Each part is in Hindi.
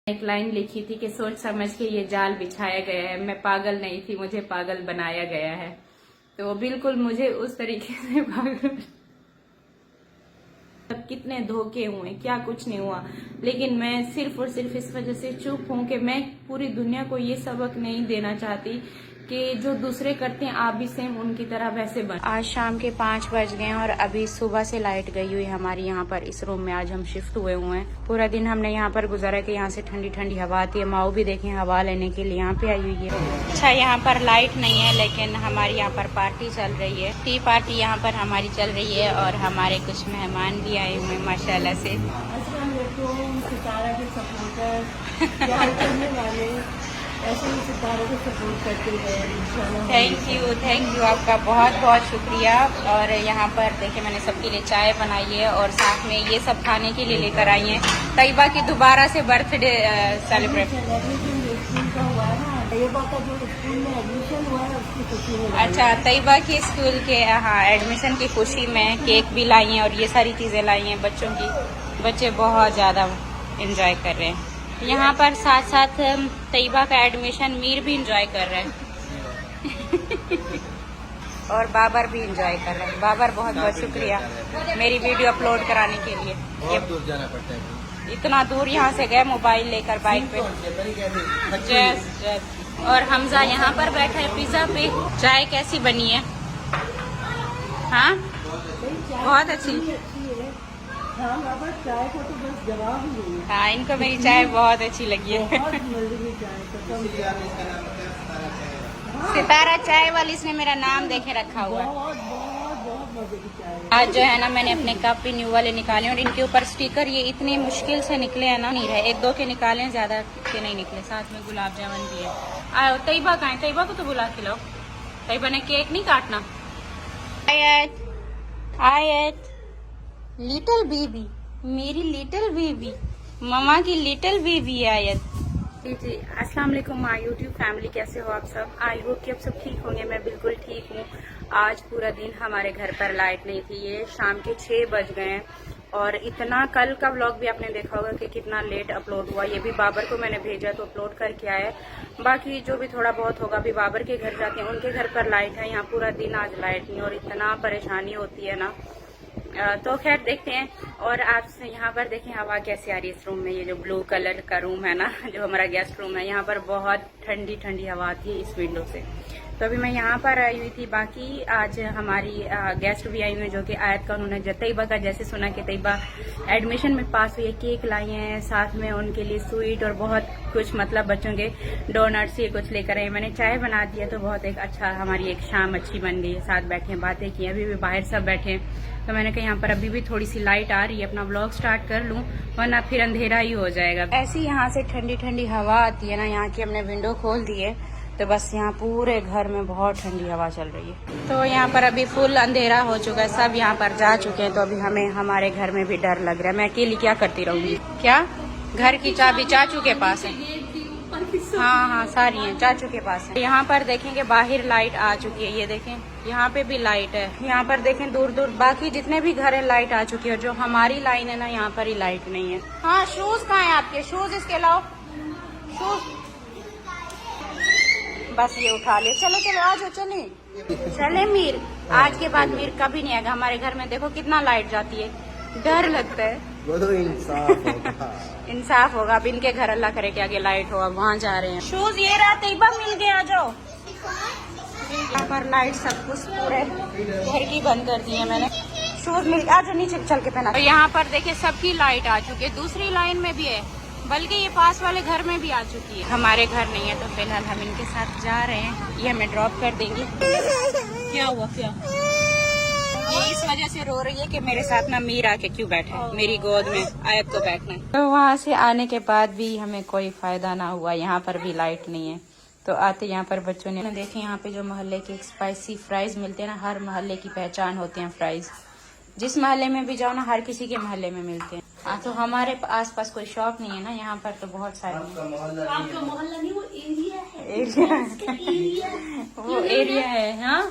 एक लाइन लिखी थी कि सोच समझ के ये जाल बिछाया गया है, मैं पागल नहीं थी, मुझे पागल बनाया गया है। तो बिल्कुल मुझे उस तरीके से पागल, कितने धोखे हुए, क्या कुछ नहीं हुआ, लेकिन मैं सिर्फ और सिर्फ इस वजह से चुप हूं कि मैं पूरी दुनिया को ये सबक नहीं देना चाहती कि जो दूसरे करते हैं आप भी सेम उनकी तरह वैसे बन। आज शाम के 5 बज गए हैं और अभी सुबह से लाइट गई हुई है हमारी यहाँ पर। इस रूम में आज हम शिफ्ट हुए हुए हैं। पूरा दिन हमने यहाँ पर गुजारा कि यहाँ से ठंडी ठंडी हवा आती है। माओ भी देखें हवा लेने के लिए यहाँ पे आई हुई है। अच्छा, यहाँ पर लाइट नहीं है लेकिन हमारी यहाँ पर पार्टी चल रही है, टी पार्टी यहाँ पर हमारी चल रही है और हमारे कुछ मेहमान भी आए हुए हैं माशाल्लाह से। थैंक यू, आपका बहुत बहुत शुक्रिया। और यहाँ पर देखिए मैंने सबके लिए चाय बनाई है और साथ में ये सब खाने के लिए लेकर आई हैं। तैयबा की दोबारा से बर्थडे सेलिब्रेट। अच्छा, तैयबा की स्कूल के हाँ एडमिशन की खुशी में केक भी लाई हैं और ये सारी चीज़ें लाई हैं बच्चों की। बच्चे बहुत ज़्यादा इंजॉय कर रहे हैं यहाँ पर। साथ साथ तैयबा का एडमिशन मीर भी इंजॉय कर रहे हैं और बाबर भी इंजॉय कर रहे हैं। बाबर बहुत बहुत शुक्रिया मेरी वीडियो अपलोड कराने के लिए। बहुत दूर जाना पड़ता है, इतना दूर यहाँ से गए मोबाइल लेकर बाइक पे। जैस और हमजा यहाँ पर बैठा है पिज्जा पे। चाय कैसी बनी है? हाँ बहुत अच्छी। चाय को तो बस जवाब ही नहीं है। हाँ, इनको मेरी चाय बहुत अच्छी लगी है। सितारा चाय वाली, इसने मेरा नाम देखे रखा हुआ है। बहुत मजे की चाय। आज जो है ना मैंने अपने कप भी न्यू वाले निकाले और इनके ऊपर स्टिकर ये इतनी मुश्किल से निकले हैं ना, नहीं रहे, 1-2 के निकाले हैं, ज्यादा के नहीं निकले। साथ में गुलाब जामुन भी है। आओ तैयबा कहाँ है? तैयबा को तो बुला के लाओ। तैयबा ने केक नहीं काटना। आयत लिटिल बेबी, मेरी लिटिल बेबी, ममा की लिटिल बेबी आयत। जी अस्सलाम वालेकुम माय यूट्यूब फैमिली, कैसे हो आप सब? आई होप कि आप सब ठीक होंगे। मैं बिल्कुल ठीक हूँ। आज पूरा दिन हमारे घर पर लाइट नहीं थी। ये शाम के 6 बज गए हैं और इतना, कल का व्लॉग भी आपने देखा होगा कि कितना लेट अपलोड हुआ। ये भी बाबर को मैंने भेजा तो अपलोड करके आया। बाकी जो भी थोड़ा बहुत होगा अभी बाबर के घर जाते हैं, उनके घर पर लाइट है। यहाँ पूरा दिन आज लाइट नहीं और इतना परेशानी होती है ना। तो खैर देखते हैं। और आप यहाँ पर देखें हवा कैसी आ रही है इस रूम में। ये जो ब्लू कलर का रूम है ना, जो हमारा गेस्ट रूम है, यहाँ पर बहुत ठंडी ठंडी हवा आती है इस विंडो से। तो अभी मैं यहाँ पर आई हुई थी। बाकी आज हमारी गेस्ट भी आई हुई है जो कि आयत का उन्होंने तैयबा का जैसे सुना कि तैयबा एडमिशन में पास हुई है, केक लाई हैं, साथ में उनके लिए स्वीट और बहुत कुछ, मतलब बच्चों के डोनट्स ये कुछ लेकर आए। मैंने चाय बना दिया तो बहुत एक अच्छा, हमारी एक शाम अच्छी बन गई। साथ बैठे बातें की, अभी भी बाहर सब बैठे। तो मैंने कहा यहाँ पर अभी भी थोड़ी सी लाइट आ रही है, अपना व्लॉग स्टार्ट कर लूँ वरना फिर अंधेरा ही हो जाएगा। ऐसी यहाँ से ठंडी ठंडी हवा आती है ना, यहाँ की हमने विंडो खोल दी है तो बस यहाँ पूरे घर में बहुत ठंडी हवा चल रही है। तो यहाँ पर अभी फुल अंधेरा हो चुका है, सब यहाँ पर जा चुके हैं। तो अभी हमें हमारे घर में भी डर लग रहा है। मैं अकेली क्या करती रहूंगी? क्या घर की चाबी चाचू के पास है? हाँ सारी हैं चाचू के पास है। यहाँ पर देखेंगे बाहर लाइट आ चुकी है, ये देखें यहाँ पे भी लाइट है। यहाँ पर देखें दूर दूर बाकी जितने भी घर है लाइट आ चुकी है। जो हमारी लाइन है ना, यहाँ पर ही लाइट नहीं है। हाँ शूज कहाँ है आपके? शूज इसके लाओ, शूज बस ये उठा ले। चलो चलो आ जाओ, चले मीर। आज के बाद मीर कभी नहीं आएगा हमारे घर में। देखो कितना लाइट जाती है, डर लगता है। वो तो इंसाफ होगा। इंसाफ होगा। अब इनके घर अल्लाह करे कि आगे लाइट हो। अब वहाँ जा रहे हैं। शूज ये रहा, तैयबा मिल गया, आ जाओ। यहाँ पर लाइट सब कुछ पूरे घर की बंद कर दी है मैंने। शूज मिल, आ जाओ नीचे चल के पहना। यहाँ पर देखिए सबकी लाइट आ चुकी है, दूसरी लाइन में भी है, बल्कि ये पास वाले घर में भी आ चुकी है। हमारे घर नहीं है तो फिलहाल हम इनके साथ जा रहे हैं। ये हमें ड्रॉप कर देंगे। क्या हुआ? क्या ये इस वजह से रो रही है कि मेरे साथ ना मीर आके क्यों बैठा है, मेरी गोद में आयत को बैठना है। तो वहाँ से आने के बाद भी हमें कोई फायदा ना हुआ। यहाँ पर भी लाइट नहीं है तो आते यहाँ पर बच्चों ने देखे यहाँ पे जो मोहल्ले के स्पाइसी फ्राइज मिलते हैं ना, हर मोहल्ले की पहचान होते हैं फ्राइज। जिस मोहल्ले में भी जाओ ना, हर किसी के मोहल्ले में मिलते हैं। तो हमारे आसपास कोई शॉप नहीं है ना, यहाँ पर तो बहुत सारे। आपका मोहल्ला नहीं, वो एरिया है। वो एरिया है। हाँ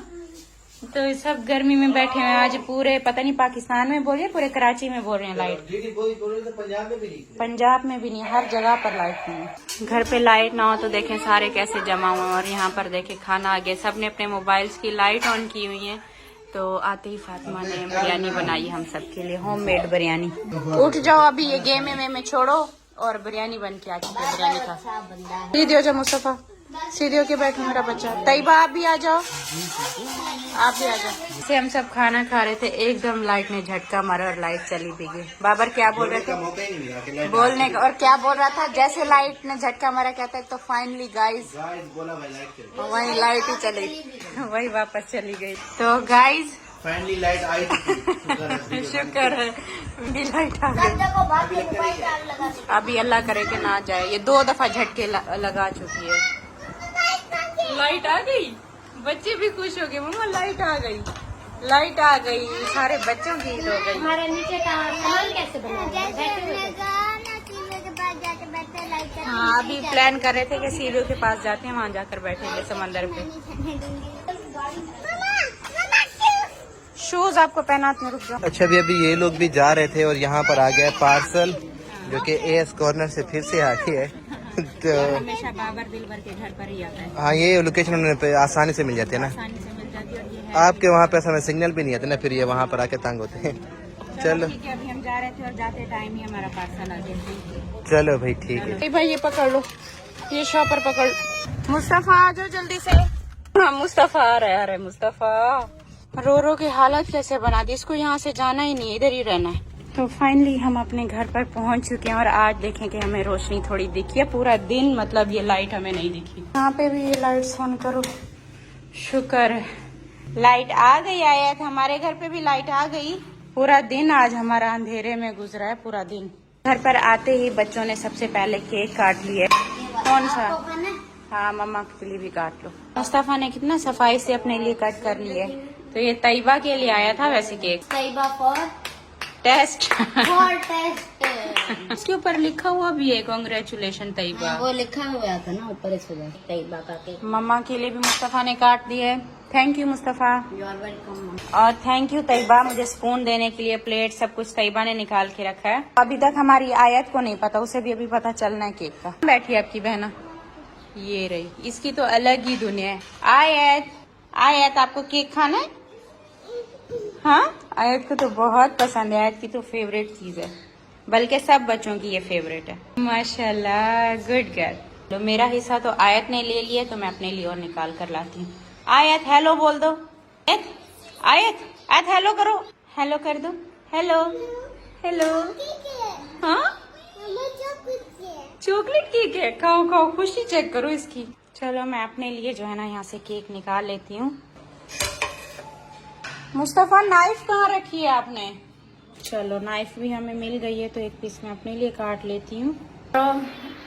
तो सब गर्मी में बैठे हैं आज पूरे, पता नहीं पाकिस्तान में बोल रहे, पूरे कराची में बोल रहे हैं लाइट। पंजाब में भी नहीं। पंजाब में भी नहीं, हर जगह पर लाइट नहीं है। घर पे लाइट ना हो तो देखें सारे कैसे जमा हुए हैं। और यहाँ पर देखें खाना आ गया, सबने अपने मोबाइल्स की लाइट ऑन की हुई है। तो आते ही फातिमा ने बिरयानी बनाई हम सबके लिए, होममेड बिरयानी। उठ जाओ अभी, ये गेम में छोड़ो और बिरयानी बन के आ चुकी है। बिरयानी खा सीधे हो जाओ मुस्तफा, सीधे होके बैठो मेरा बच्चा। तैयबा आप भी आ जाओ, आप भी आ जाओ। जैसे हम सब खाना खा रहे थे, एकदम लाइट ने झटका मारा और लाइट चली भी गई। बाबर क्या बोल रहे थे बोलने का, और क्या बोल रहा था, जैसे लाइट ने झटका मारा कहता है तो फाइनली गाइज वही लाइट ही चली, वही वापस चली गई। तो गाइज फाइनली लाइट आई। शुक्र है लाइट आ गई। अभी अल्लाह करे कि ना जाए, ये 2 दफा झटके लगा चुकी है। लाइट आ गई, बच्चे भी खुश हो गए, मम्मा लाइट आ गई, लाइट आ गई, सारे बच्चों की ईद हो गई। हमारे नीचे का सामान कैसे बना? हाँ अभी प्लान कर रहे थे कि सीढ़ियों के पास जाते हैं, वहाँ जाकर बैठेंगे समंदर पे। शूज आपको पहनाते हैं, रुक जाओ। अच्छा अभी ये लोग भी जा रहे थे और यहाँ पर आ गया पार्सल, जो कि एएस कॉर्नर से फिर से आके है। तो हमेशा बाबर दिलवर के घर पर ही आता है। हाँ ये लोकेशन उन्हें आसानी से मिल जाती है ना, आसानी से मिल जाती है। और ये है आपके वहाँ पे समय सिग्नल भी नहीं आते ना, फिर ये वहाँ पर आके तंग होते हैं। चलो ठीक है, अभी हम जा रहे थे और जाते टाइम ही हमारा पार्सल आ गया। चलो भाई ठीक है। भाई ये पकड़ लो, ये शॉपर पकड़। मुस्तफा आ जाओ जल्दी से। हाँ मुस्तफा आ रहा है, मुस्तफा रो रो की हालत कैसे बना दी, इसको यहाँ से जाना ही नहीं, इधर ही रहना है। तो फाइनली हम अपने घर पर पहुंच चुके हैं और आज देखें कि हमें रोशनी थोड़ी दिखी है। पूरा दिन मतलब ये लाइट हमें नहीं दिखी। यहाँ पे भी ये लाइट ऑन करो, शुक्र है लाइट आ गई। आयत हमारे घर पे भी लाइट आ गई। पूरा दिन आज हमारा अंधेरे में गुजरा है, पूरा दिन। घर पर आते ही बच्चों ने सबसे पहले केक काट लिया। कौन सा? हाँ मम्मा के लिए भी काट लो। मुस्तफा ने कितना सफाई से अपने लिए कट कर लिए। तो ये तैयबा के लिए आया था वैसे cake. Tayyaba for taste taste. इसके ऊपर लिखा हुआ भी है कांग्रेचुलेशन तैयबा। वो लिखा हुआ था ना ऊपर इस वजह तैयबा का केक। मम्मा के लिए भी मुस्तफा ने काट दिए। Thank you Mustafa. You are welcome. और थैंक यू तैयबा, मुझे स्पून देने के लिए, प्लेट सब कुछ तैयबा ने निकाल के रखा है। अभी तक हमारी आयत को नहीं पता, उसे भी अभी पता चलना है केक का। बैठी है आपकी बहना, ये रही, इसकी तो अलग ही दुनिया है। आयत आयत आपको केक खाना है? हाँ आयत को तो बहुत पसंद है, आयत की तो फेवरेट चीज है, बल्कि सब बच्चों की ये फेवरेट है। माशाल्लाह गुड गर्ल। तो मेरा हिस्सा तो आयत ने ले लिया, तो मैं अपने लिए और निकाल कर लाती हूँ। आयत हेलो बोल दो। आयत आयत आयत हेलो करो, हेलो कर दो, हेलो हेलो। हाँ चॉकलेट केक है, खाओ खाओ, खुशी चेक करो इसकी। चलो मैं अपने लिए जो है ना यहाँ से केक निकाल लेती हूँ। मुस्तफा नाइफ कहाँ रखी है आपने? चलो नाइफ भी हमें मिल गई है, तो एक पीस मैं अपने लिए काट लेती हूँ। तो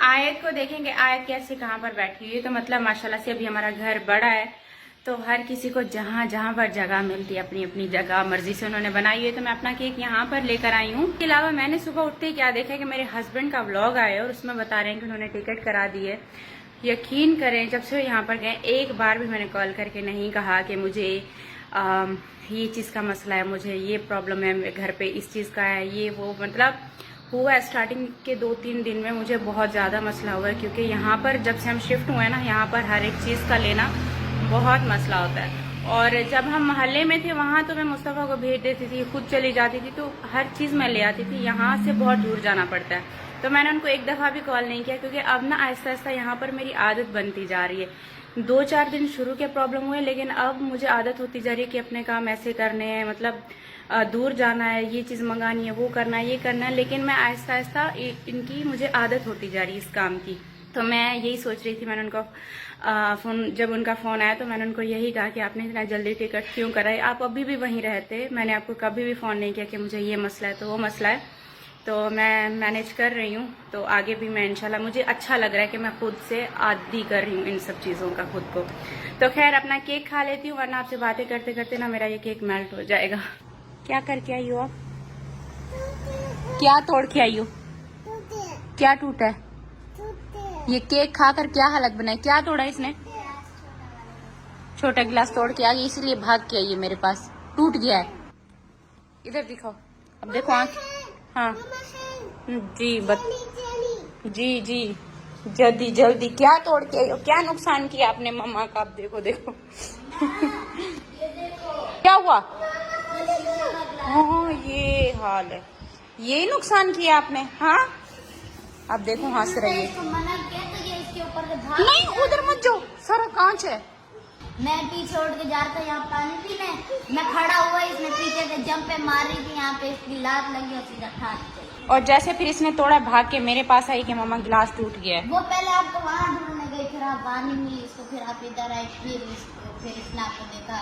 आयत को देखेंगे आयत कैसे कहाँ पर बैठी हुई है। तो मतलब माशाल्लाह से अभी हमारा घर बड़ा है, तो हर किसी को जहाँ जहाँ पर जगह मिलती है अपनी अपनी जगह मर्जी से उन्होंने बनाई है। तो मैं अपना केक यहाँ पर लेकर आई हूँ। इसके अलावा मैंने सुबह उठते ही क्या देखा कि मेरे हस्बैंड का व्लॉग आया और उसमें बता रहे हैं कि उन्होंने टिकट करा दी है। यकीन करें जब से यहाँ पर गए एक बार भी मैंने कॉल करके नहीं कहा कि मुझे ये चीज़ का मसला है, मुझे ये प्रॉब्लम है, घर पे इस चीज़ का है, ये वो। मतलब हुआ स्टार्टिंग के 2-3 दिन में मुझे बहुत ज़्यादा मसला हुआ है, क्योंकि यहाँ पर जब से हम शिफ्ट हुए ना, यहाँ पर हर एक चीज़ का लेना बहुत मसला होता है। और जब हम मोहल्ले में थे वहाँ तो मैं मुस्तफ़ा को भेज देती थी, खुद चली जाती थी, तो हर चीज़ मैं ले आती थी। यहाँ से बहुत दूर जाना पड़ता है, तो मैंने उनको एक दफ़ा भी कॉल नहीं किया, क्योंकि अब ना आहिस्ता आहिस्ता यहाँ पर मेरी आदत बनती जा रही है। 2-4 दिन शुरू के प्रॉब्लम हुए, लेकिन अब मुझे आदत होती जा रही है कि अपने काम ऐसे करने हैं, मतलब दूर जाना है, ये चीज़ मंगानी है, वो करना है, ये करना है। लेकिन मैं आहिस्ता आहिस्ता इनकी मुझे आदत होती जा रही है इस काम की। तो मैं यही सोच रही थी, मैंने उनको जब उनका फ़ोन आया तो मैंने उनको यही कहा कि आपने इतना जल्दी टिकट क्यों कराई, आप अभी भी वहीं रहते, मैंने आपको कभी भी फ़ोन नहीं किया कि मुझे ये मसला है, तो वो मसला है, तो मैं मैनेज कर रही हूँ। तो आगे भी मैं इंशाल्लाह, मुझे अच्छा लग रहा है कि मैं खुद से आदी कर रही हूँ इन सब चीज़ों का खुद को। तो खैर अपना केक खा लेती हूँ, वरना आपसे बातें करते करते ना मेरा ये केक मेल्ट हो जाएगा। क्या करके आई हो आप? क्या तोड़ के आई हो? क्या टूटा है? ये केक खाकर क्या हालत बनाई? क्या तोड़ा इसने? छोटा गिलास तोड़ के आ गई, इसलिए भाग के आई है मेरे पास। टूट गया है। इधर दिखाओ, अब देखो आँख। हाँ जी जी जी, जल्दी जल्दी। क्या तोड़ के आई हो? क्या नुकसान किया आपने मम्मा का? अब देखो देखो क्या हुआ? हाँ ये हाल है, ये नुकसान किया आपने। हाँ अब देखो हंस रही है। इसको मना किया तो ये इसके ऊपर से भाग नहीं उधर मत जाओ, सारा कांच है। मैं पीछे उठ के जा रहा था यहाँ पानी पीने, मैं खड़ा हुआ, इसने पीछे से जंप पे मार रही थी, यहाँ पे इसकी लात लगी और सीधा ठाक गई। और जैसे फिर इसने तोड़ा, भाग के मेरे पास आई कि मम्मा गिलास टूट गया है। वो पहले आपको वहाँ ढूंढने गई, फिर आप पानी मिली इसको, फिर आप इधर आए, फिर इसने आपको देखा,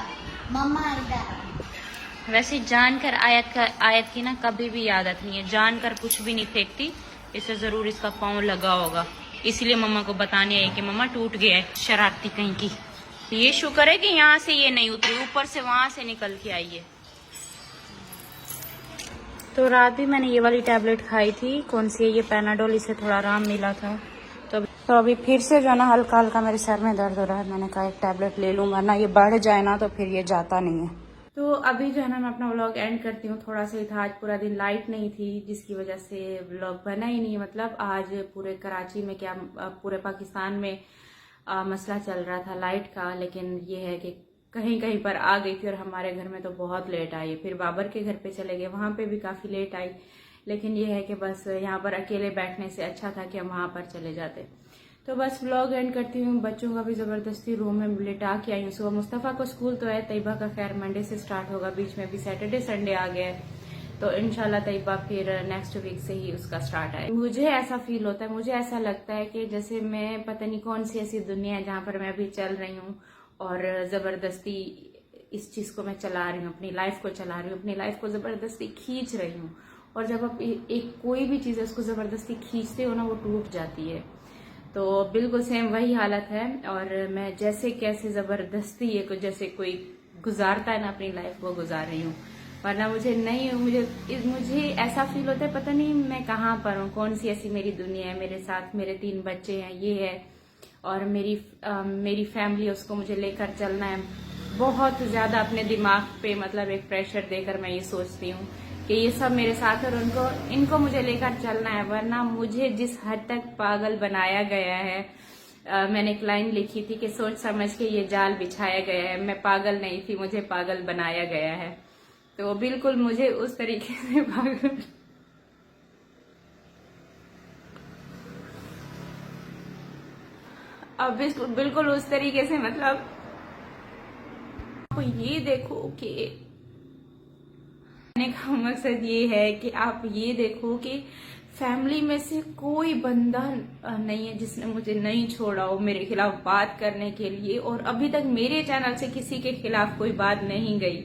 मम्मा इधर। वैसे जानकर आयत की ना कभी भी आदत नहीं है, जानकर कुछ भी नहीं फेंकती। इसे जरूर इसका पाँव लगा होगा, इसलिए मम्मा को बताने आई कि मम्मा टूट गया है, शरारती कहीं की। ये शुक्र है कि यहाँ से ये नहीं उतरी, ऊपर से वहां से निकल के आई है। तो रात भी मैंने ये वाली टैबलेट खाई थी, कौन सी है ये, पैनाडोल, इससे थोड़ा आराम मिला था। तो अभी फिर से जो है ना हल्का हल्का मेरे सर में दर्द हो रहा है। मैंने कहा एक टैबलेट ले लूंगा ना, ये बढ़ जाए ना तो फिर ये जाता नहीं है। तो अभी जो है ना मैं अपना व्लॉग एंड करती हूँ। थोड़ा सा ही था, आज पूरा दिन लाइट नहीं थी, जिसकी वजह से व्लॉग बना ही नहीं। मतलब आज पूरे कराची में, क्या पूरे पाकिस्तान में मसला चल रहा था लाइट का, लेकिन ये है कि कहीं कहीं पर आ गई थी और हमारे घर में तो बहुत लेट आई। फिर बाबर के घर पे चले गए, वहां पे भी काफी लेट आई। लेकिन ये है कि बस यहाँ पर अकेले बैठने से अच्छा था कि हम वहां पर चले जाते। तो बस व्लॉग एंड करती हूँ। बच्चों का भी जबरदस्ती रूम में लेटा के आई हूँ। सुबह मुस्तफ़ा को स्कूल तो है, तैयबा का खैर मंडे से स्टार्ट होगा, बीच में भी सैटरडे संडे आ गया है, तो इंशाल्लाह तैयबा फिर नेक्स्ट वीक से ही उसका स्टार्ट है। मुझे ऐसा फील होता है, मुझे ऐसा लगता है कि जैसे मैं पता नहीं कौन सी ऐसी दुनिया है जहाँ पर मैं अभी चल रही हूँ और जबरदस्ती इस चीज को मैं चला रही हूँ, अपनी लाइफ को चला रही हूँ, अपनी लाइफ को जबरदस्ती खींच रही हूँ। और जब आप एक कोई भी चीज है उसको जबरदस्ती खींचते हो ना, वो टूट जाती है। तो बिल्कुल सेम वही हालत है। और मैं जैसे कैसे जबरदस्ती ये जैसे कोई गुजारता है ना अपनी लाइफ, वो गुजार रही हूँ। वरना मुझे नहीं, मुझे ऐसा फील होता है पता नहीं मैं कहाँ पर हूँ, कौन सी ऐसी मेरी दुनिया है। मेरे साथ मेरे 3 बच्चे हैं, ये है, और मेरी फैमिली, उसको मुझे लेकर चलना है। बहुत ज्यादा अपने दिमाग पे मतलब एक प्रेशर देकर मैं ये सोचती हूँ कि ये सब मेरे साथ है और इनको मुझे लेकर चलना है। वरना मुझे जिस हद तक पागल बनाया गया है, मैंने एक लाइन लिखी थी कि सोच समझ के ये जाल बिछाया गया है, मैं पागल नहीं थी, मुझे पागल बनाया गया है। तो बिल्कुल मुझे उस तरीके से पागल, अब बिल्कुल उस तरीके से, मतलब ये देखो कि कहने का मकसद ये है कि आप ये देखो कि फैमिली में से कोई बंदा नहीं है जिसने मुझे नहीं छोड़ा हो मेरे खिलाफ बात करने के लिए। और अभी तक मेरे चैनल से किसी के खिलाफ कोई बात नहीं गई,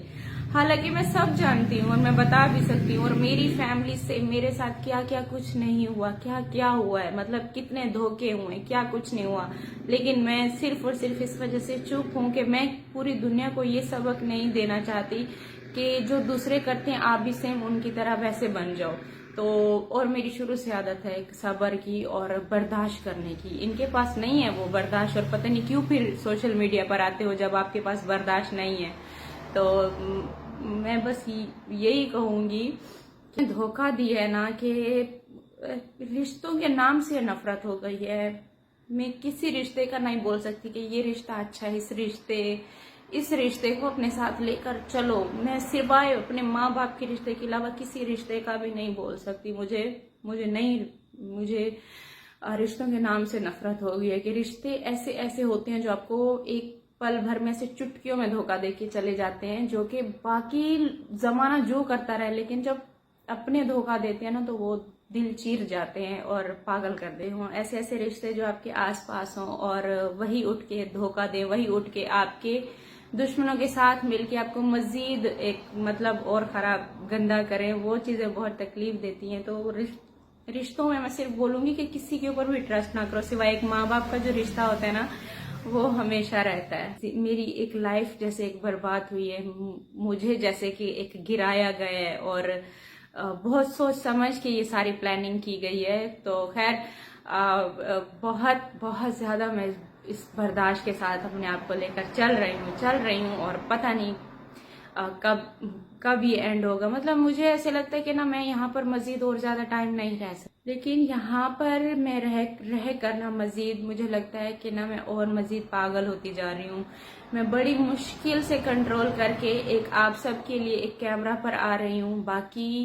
हालांकि मैं सब जानती हूँ और मैं बता भी सकती हूँ। और मेरी फैमिली से मेरे साथ क्या क्या कुछ नहीं हुआ, क्या क्या हुआ है, मतलब कितने धोखे हुए, क्या कुछ नहीं हुआ। लेकिन मैं सिर्फ और सिर्फ इस वजह से चुप हूँ कि मैं पूरी दुनिया को ये सबक नहीं देना चाहती कि जो दूसरे करते हैं आप भी सेम उनकी तरह वैसे बन जाओ। तो और मेरी शुरू से आदत है सब्र की और बर्दाश्त करने की। इनके पास नहीं है वो बर्दाश्त, और पता नहीं क्यों फिर सोशल मीडिया पर आते हो जब आपके पास बर्दाश्त नहीं है। तो मैं बस यही कहूंगी कि धोखा दिया है ना, कि रिश्तों के नाम से नफरत हो गई है। मैं किसी रिश्ते का नहीं बोल सकती कि ये रिश्ता अच्छा है, इस रिश्ते को अपने साथ लेकर चलो। मैं सिवाय अपने माँ बाप के रिश्ते के अलावा किसी रिश्ते का भी नहीं बोल सकती। मुझे रिश्तों के नाम से नफरत हो गई है कि रिश्ते ऐसे ऐसे होते हैं जो आपको एक पल भर में से चुटकियों में धोखा देके चले जाते हैं, जो कि बाकी जमाना जो करता रहे, लेकिन जब अपने धोखा देते हैं ना तो वो दिल चीर जाते हैं और पागल कर देते हो। ऐसे ऐसे रिश्ते जो आपके आसपास हों और वही उठ के धोखा दे, वही उठ के आपके दुश्मनों के साथ मिलके आपको मजीद एक मतलब और खराब गंदा करें, वो चीजें बहुत तकलीफ देती हैं। तो रिश्तों में मैं सिर्फ बोलूंगी कि किसी के ऊपर भी ट्रस्ट ना करो, सिवाय एक माँ बाप का जो रिश्ता होता है ना वो हमेशा रहता है। मेरी एक लाइफ जैसे एक बर्बाद हुई है, मुझे जैसे कि एक गिराया गया है और बहुत सोच समझ के ये सारी प्लानिंग की गई है। तो खैर बहुत बहुत ज़्यादा मैं इस बर्दाश्त के साथ अपने आप को लेकर चल रही हूँ और पता नहीं कब ये एंड होगा। मतलब मुझे ऐसे लगता है कि ना मैं यहाँ पर मजीद और ज़्यादा टाइम नहीं रह सकती, लेकिन यहाँ पर मैं रह कर ना मजीद मुझे लगता है कि ना मैं और मजीद पागल होती जा रही हूँ। मैं बड़ी मुश्किल से कंट्रोल करके एक आप सब के लिए एक कैमरा पर आ रही हूँ। बाकी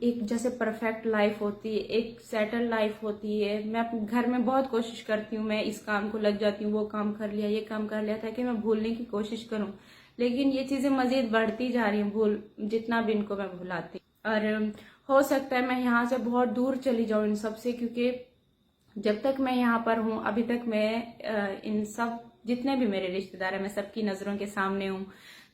एक जैसे परफेक्ट लाइफ होती है, एक सेटल लाइफ होती है। मैं अपने घर में बहुत कोशिश करती हूँ, मैं इस काम को लग जाती हूँ, वो काम कर लिया, ये काम कर लिया, ताकि मैं भूलने की कोशिश करूँ, लेकिन ये चीजें मजीद बढ़ती जा रही हैं, भूल जितना भी इनको मैं भुलाती। और हो सकता है मैं यहाँ से बहुत दूर चली जाऊँ इन सब से, क्योंकि जब तक मैं यहाँ पर हूँ अभी तक मैं इन सब जितने भी मेरे रिश्तेदार हैं मैं सबकी नजरों के सामने हूँ।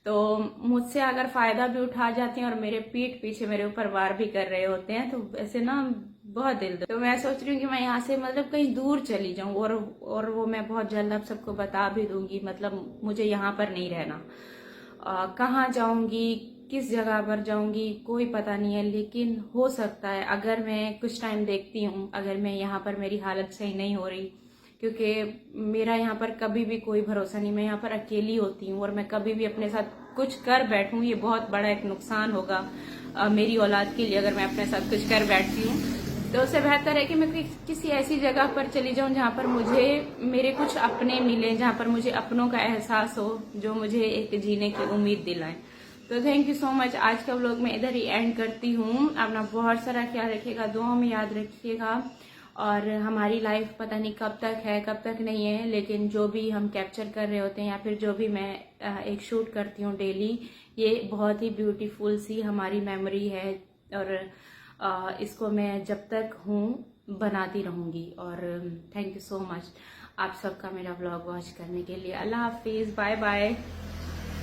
तो मुझसे अगर फायदा भी उठा जाते हैं और मेरे पीठ पीछे मेरे ऊपर वार भी कर रहे होते हैं, तो ऐसे ना बहुत दिल दो। तो मैं सोच रही हूँ कि मैं यहाँ से मतलब कहीं दूर चली जाऊँ, और वो मैं बहुत जल्द आप सबको बता भी दूंगी। मतलब मुझे यहाँ पर नहीं रहना, कहाँ जाऊंगी, किस जगह पर जाऊंगी कोई पता नहीं है, लेकिन हो सकता है अगर मैं कुछ टाइम देखती हूँ, अगर मैं यहाँ पर मेरी हालत सही नहीं हो रही, क्योंकि मेरा यहाँ पर कभी भी कोई भरोसा नहीं, मैं यहाँ पर अकेली होती हूँ, और मैं कभी भी अपने साथ कुछ कर बैठूँ ये बहुत बड़ा एक नुकसान होगा मेरी औलाद के लिए। अगर मैं अपने साथ कुछ कर बैठती हूँ तो उससे बेहतर है कि मैं किसी ऐसी जगह पर चली जाऊं जहां पर मुझे मेरे कुछ अपने मिले, जहां पर मुझे अपनों का एहसास हो, जो मुझे एक जीने की उम्मीद दिलाए। तो थैंक यू सो मच। आज का व्लॉग मैं इधर ही एंड करती हूँ। अपना बहुत सारा ख्याल रखिएगा, दुआ में याद रखिएगा। और हमारी लाइफ पता नहीं कब तक है कब तक नहीं है, लेकिन जो भी हम कैप्चर कर रहे होते हैं या फिर जो भी मैं एक शूट करती हूँ डेली, ये बहुत ही ब्यूटीफुल सी हमारी मेमोरी है, और इसको मैं जब तक हूँ बनाती रहूंगी। और थैंक यू सो मच आप सबका मेरा व्लॉग वॉच करने के लिए। अल्लाह हाफिज, बाय बाय।